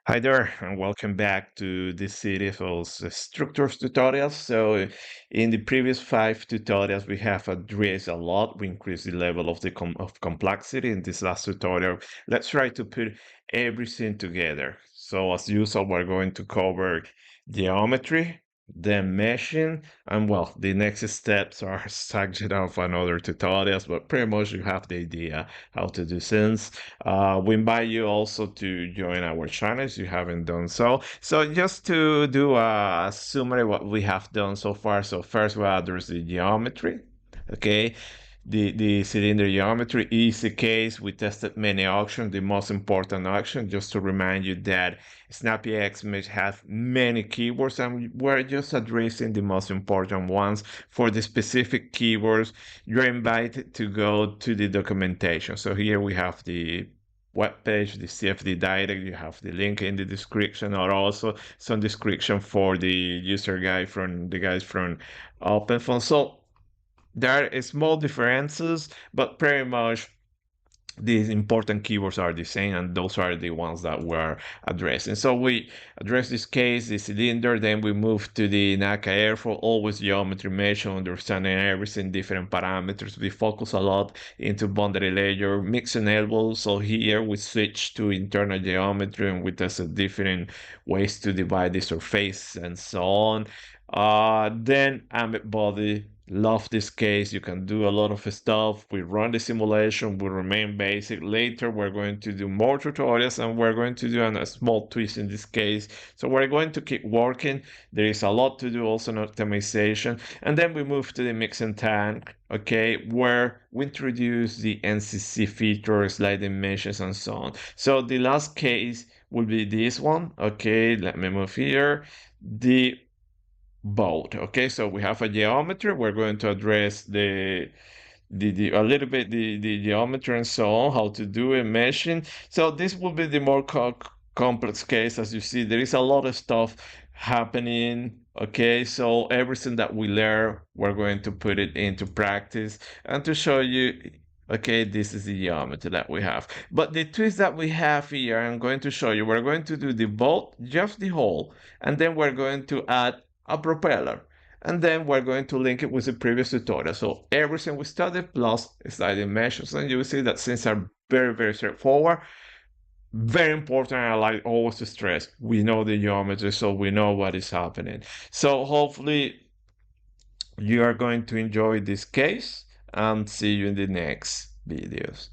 Hi there, and welcome back to this series of structures tutorials. So, in the previous 5 tutorials, we have addressed a lot. We increased the level of of complexity. In this last tutorial, let's try to put everything together. So, as usual, we're going to cover geometry, then meshing, and well, the next steps are subject of another tutorials, but pretty much you have the idea how to do things. We invite you also to join our channel if you haven't done so. So just to do a summary what we have done so far. So first we address the geometry. Okay. The cylinder geometry is the case. We tested many options. The most important option, just to remind you that snappyHexMesh has many keywords, and we're just addressing the most important ones. For the specific keywords, you're invited to go to the documentation. So here we have the web page, the CFD direct. You have the link in the description, or also some description for the user guide from the guys from OpenFOAM. So there are small differences, but pretty much these important keywords are the same, and those are the ones that we're addressing. So we address this case, the cylinder, then we move to the NACA airflow, always geometry mesh, understanding everything, different parameters. We focus a lot into boundary layer, mix and elbow. So here we switch to internal geometry, and we tested different ways to divide the surface and so on. Then ambient body, love this case. You can do a lot of stuff. We run the simulation, we remain basic. Later we're going to do more tutorials, and we're going to do a small twist in this case. So we're going to keep working. There is a lot to do also in optimization. And then we move to the mix and tank, okay, where we introduce the NCC feature, sliding meshes, and so on. So the last case will be this one. Okay, let me move here. The boat. Okay, so we have a geometry. We're going to address the a little bit the geometry and so on, how to do it, meshing. So this will be the more complex case. As you see, there is a lot of stuff happening. Okay, so everything that we learn, we're going to put it into practice and to show you. Okay, this is the geometry that we have. But the twist that we have here, I'm going to show you. We're going to do the boat, just the hull, and then we're going to add a propeller. And then we're going to link it with the previous tutorial. So everything we studied plus sliding meshes, and you will see that things are very, very straightforward. Very important, I like always to stress, we know the geometry, so we know what is happening. So hopefully you are going to enjoy this case, and see you in the next videos.